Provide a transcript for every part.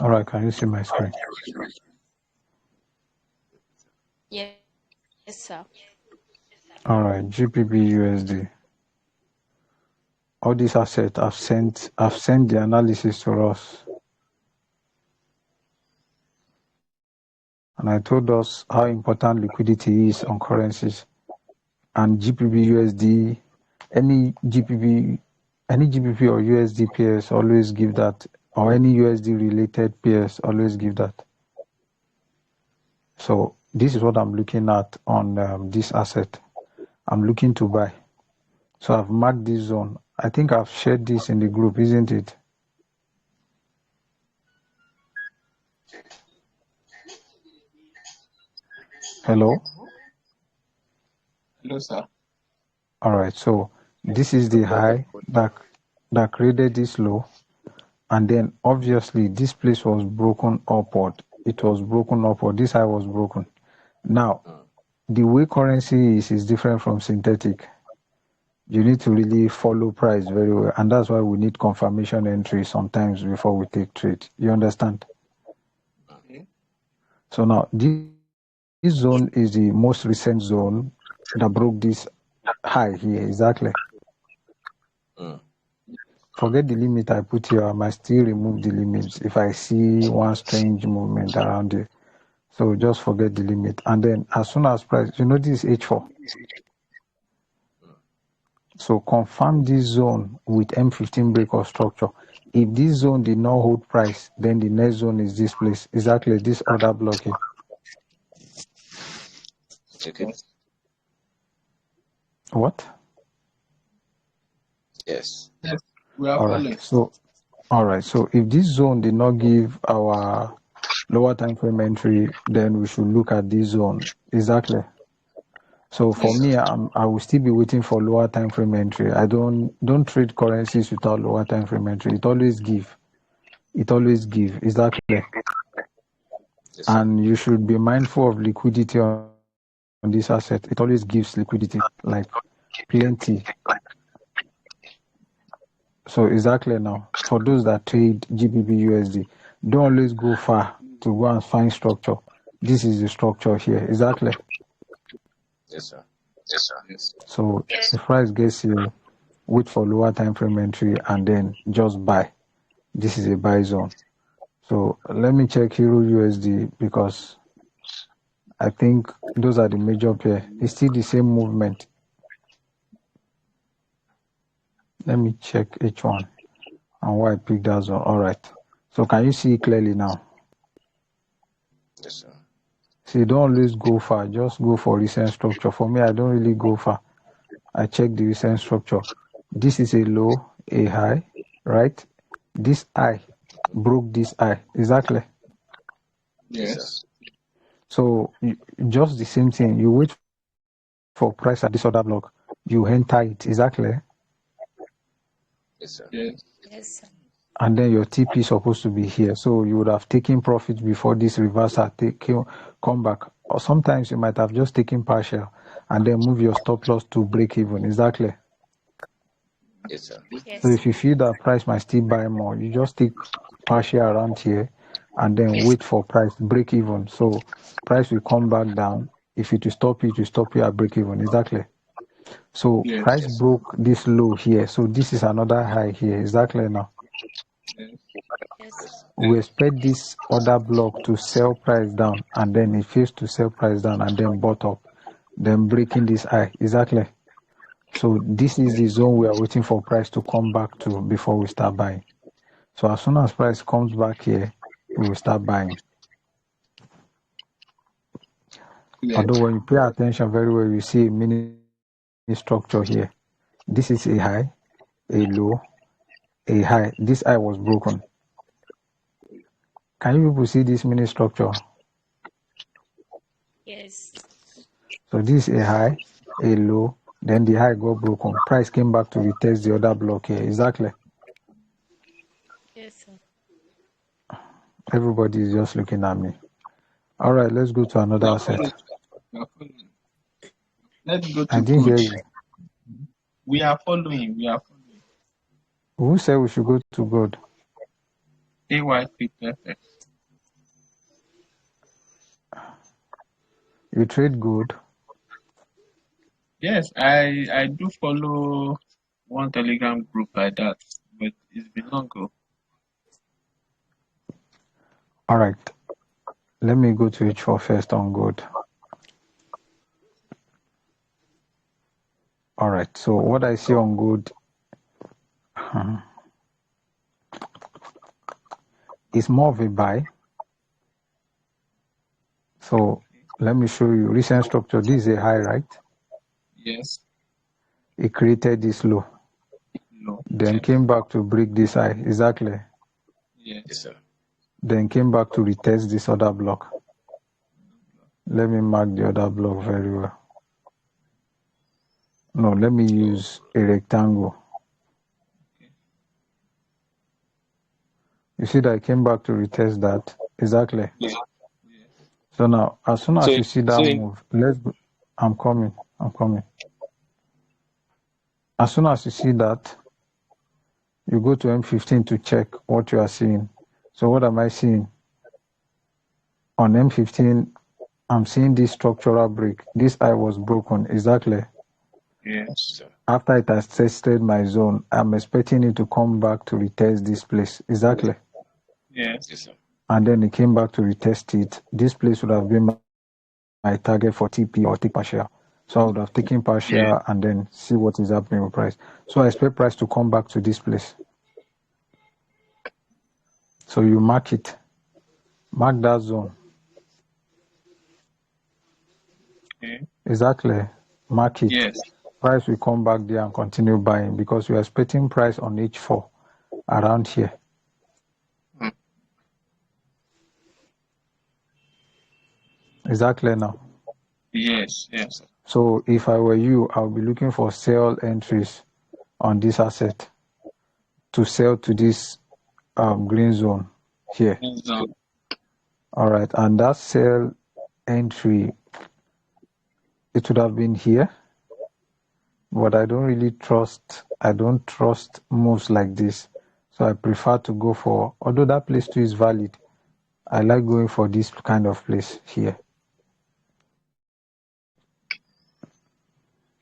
All right, can you see my screen? Yes, sir. All right, GBP USD. All these assets I've sent the analysis to us. And I told us how important liquidity is on currencies. And GBP USD, any GBP or USD pairs always give that, or any USD related pairs always give that. So this is what I'm looking at on this asset. I'm looking to buy. So I've marked this zone. I think I've shared this in the group, isn't it? Hello? Hello, sir. All right, so this is the high that created this low. And then obviously this place was broken upward. It was broken upward. This high was broken. Now, the way currency is different from synthetic. You need to really follow price very well. And that's why we need confirmation entry sometimes before we take trade. You understand? Okay. So now this zone is the most recent zone that broke this high here. Exactly. Forget the limit I put here. I might still remove the limits if I see one strange movement around it. So just forget the limit. And then as soon as price, you know this is H4. So confirm this zone with M15 break or structure. If this zone did not hold price, then the next zone is this place. Exactly this other block here. Okay. What? Yes. Yes, we are following. All right. So if this zone did not give our lower time frame entry, then we should look at this zone. Exactly. So for me, I will still be waiting for lower time frame entry. I don't trade currencies without lower time frame entry. It always give. Exactly. Yes, And you should be mindful of liquidity on this asset. It always gives liquidity, like plenty. So exactly now, for those that trade GBP USD, don't always go far to go and find structure. This is the structure here. Exactly. yes, sir. So if price gets here, wait for lower time frame entry and then just buy. This is a buy zone. So let me check Euro USD because I think those are the major pair. It's still the same movement. Let me check H1 and why I picked that zone. All right. So can you see it clearly now? Yes, sir. See, don't always go far. Just go for recent structure. For me, I don't really go far. I check the recent structure. This is a low, a high, right? This high broke this high. Exactly. Yes. So just the same thing. You wait for price at this other block. You enter it. Exactly. Yes, sir. Yes. Yes, sir. And then your TP is supposed to be here. So you would have taken profit before this reversal come back. Or sometimes you might have just taken partial and then move your stop loss to break even. Exactly. Yes, sir. Yes, So sir. if you feel that price might still buy more, you just take partial around here and then wait for price break even. So price will come back down. If it will stop you, it will stop you at break even. Exactly. So Yes. price broke this low here. So this is another high here. Exactly now. Yes. Yes. We expect this other block to sell price down and then it fails to sell price down and then bought up, then breaking this high. Exactly. So this is the zone we are waiting for price to come back to before we start buying. So as soon as price comes back here, we will start buying. Yes. Although when you pay attention very well, you see a mini structure here. This is a high, a low, a high. This high was broken. Can you people see this mini structure? Yes. So this is a high, a low, then the high got broken. Price came back to retest the other block here. Exactly. Yes, sir. Everybody is just looking at me. All right, let's go to another asset. We are following. Let's go I to didn't hear gold. you. We are following. Who said we should go to gold? AY crypto FX. You trade gold? Yes, I do follow one Telegram group like that, but it's been long ago. All right. Let me go to H4 first on gold. All right. So what I see on gold is more of a buy. So let me show you recent structure. This is a high, right? Yes. It created this low. No. Then Yes. came back to break this high. Exactly. Yes. Yes, sir. Then came back to retest this other block. Let me mark the other block very well. No, let me use a rectangle. You see that I came back to retest that? Exactly. Yes. So now, as soon as you see that in- move, let's go. I'm coming. As soon as you see that, you go to M15 to check what you are seeing. So what am I seeing? On M15, I'm seeing this structural break. This eye was broken. Exactly. Yes. Sir. After it has tested my zone, I'm expecting it to come back to retest this place. Exactly. Yes. Yes, sir. And then it came back to retest it. This place would have been my target for TP or take partial. So I would have taken partial and then see what is happening with price. So I expect price to come back to this place. So you mark it. Mark that zone. Okay. Exactly. Mark it. Yes. Price will come back there and continue buying because you're expecting price on H4 around here. Exactly now. Yes. Yes. So if I were you, I'll be looking for sell entries on this asset to sell to this green zone here. All right, and that sell entry, it would have been here, but I don't trust moves like this. So I prefer to go for, although that place too is valid, I like going for this kind of place here.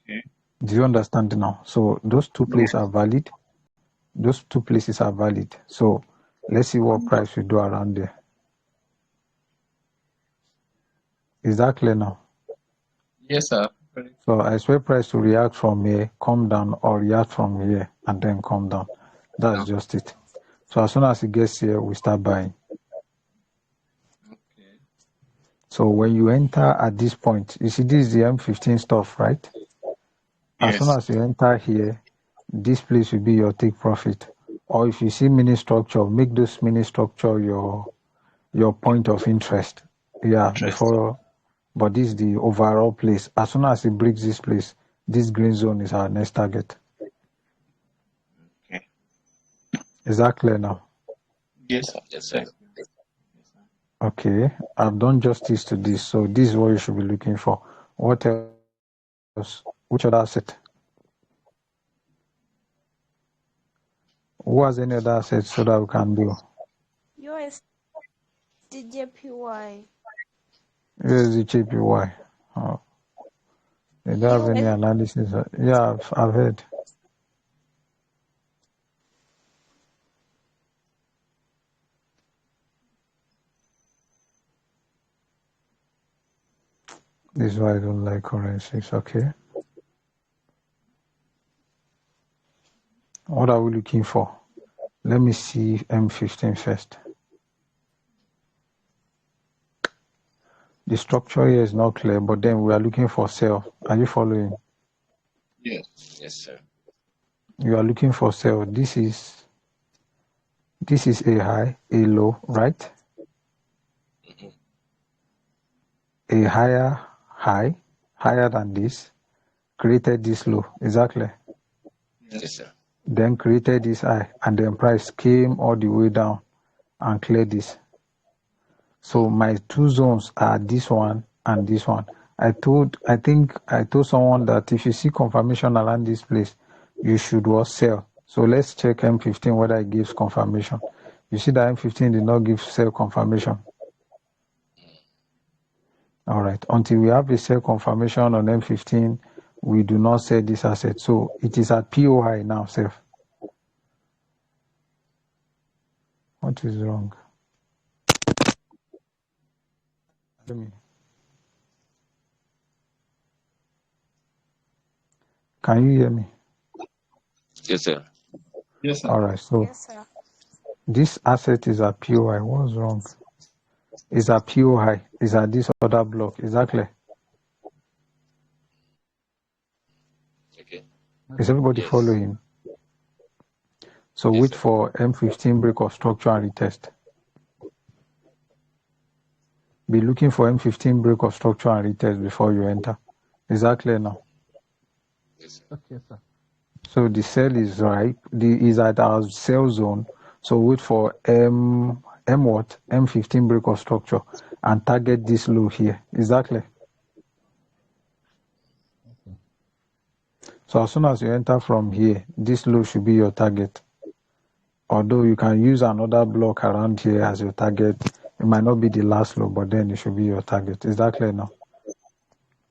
Okay. Do you understand now? So those two places are valid. Those two places are valid. So let's see what price we do around there. Is that clear now? Yes, sir. So I expect price to react from here, come down, or react from here and then come down. That's just it. So as soon as it gets here, we start buying. Okay. So when you enter at this point, you see this is the M15 stuff, right? As soon as you enter here, this place will be your take profit. Or if you see mini structure, make this mini structure your point of interest. Yeah, before, but this is the overall place. As soon as it breaks this place, this green zone is our next target. Okay. Is that clear now? Yes, sir. Yes, sir. Okay, I've done justice to this, so this is what you should be looking for. What else? Which other asset? Who has any other assets so that we can do? USDJPY. USDJPY. Oh, they don't have any analysis. Yeah, I've heard. This is why I don't like currencies. Okay. What are we looking for? Let me see M15 first. The structure here is not clear, but then we are looking for sell. Are you following? Yes. Yes, sir. You are looking for sell. This is a high, a low, right? A higher high, higher than this, created this low, exactly. Yes, sir. Then created this high, and then price came all the way down and cleared this. So my two zones are this one and this one. I think I told someone that if you see confirmation around this place, you should sell. So let's check M15 whether it gives confirmation. You see that M15 did not give sell confirmation. All right. Until we have a sell confirmation on M15, we do not sell this asset. So it is at POI now, Seth. What is wrong? Let me. Can you hear me? Yes, sir. Yes, sir. All right. So Yes, sir. this asset is at POI. What's wrong? Is at POI. Is at this other block. Exactly. Okay. Is everybody Yes. following? So Yes, wait sir. for M15 break of structure and retest. Be looking for M15 break of structure and retest before you enter. Exactly now. Yes, sir. Okay, sir. So the sell is right. Is at our sell zone. So wait for M15 break of structure and target this low here. Exactly. Okay. So as soon as you enter from here, this low should be your target. Although you can use another block around here as your target. It might not be the last low, but then it should be your target. Is that clear now?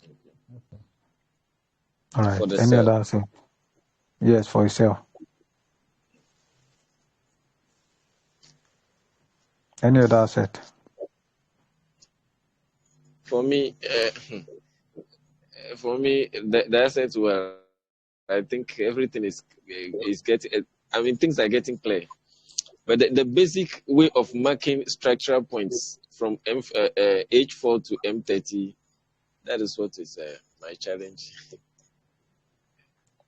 Okay. All right. For the Any sale. other thing? Yes, for yourself. Any other asset? For me, the assets were. I think everything is getting. I mean, things are getting clear. But the basic way of marking structural points from H4 to M30, that is what is my challenge.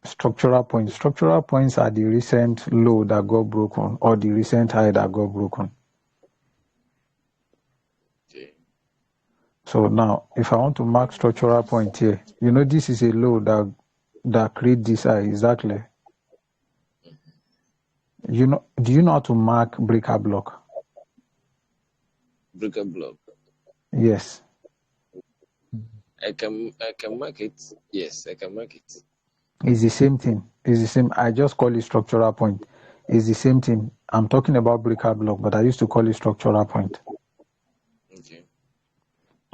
Structural points. Structural points are the recent low that got broken or the recent high that got broken. Okay. So now, if I want to mark structural point here, you know this is a low that create this high. Exactly. You know? Do you know how to mark breaker block? Breaker block. Yes. I can mark it. Yes, I can mark it. It's the same thing. It's the same. I just call it structural point. It's the same thing. I'm talking about breaker block, but I used to call it structural point. Okay.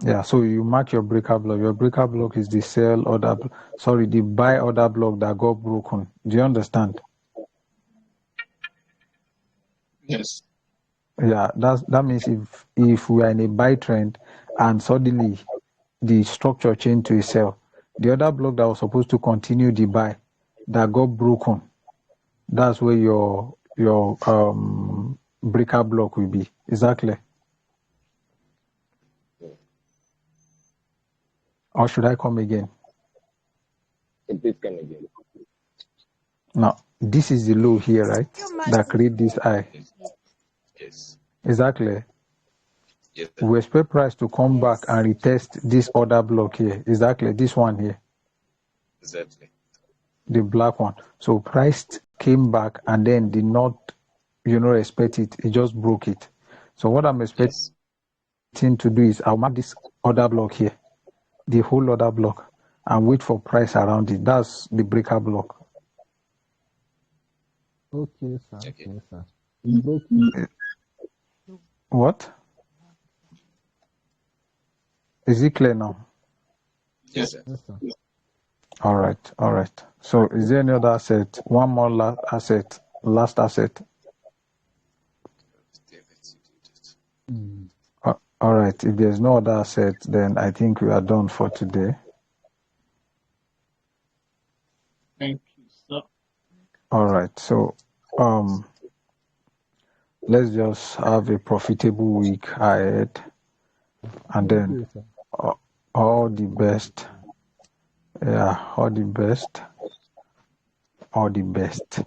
Yeah, so you mark your breaker block. Your breaker block is the sell order, the buy order block that got broken. Do you understand? Yes. Yeah, that means if we are in a buy trend and suddenly the structure changed to a sell, the other block that was supposed to continue the buy that got broken, that's where your breaker block will be. Exactly. Or should I come again? Please come again. Now, this is the low here, right? That create this high. Yes. Exactly. Yes. We expect price to come back and retest this other block here. Exactly. This one here. Exactly. The black one. So price came back and then did not, respect it. It just broke it. So what I'm expecting to do is I'll mark this other block here, the whole other block, and wait for price around it. That's the breaker block. Okay, sir. Okay. Okay, sir. It broke it. What? Is it clear now? Yes, sir. Yes, sir. All right. So is there any other asset? One more last asset. Mm. All right. If there's no other asset, then I think we are done for today. Thank you, sir. All right. So, let's just have a profitable week ahead, and Thank then you, sir. all the best. Yeah, all the best. All the best.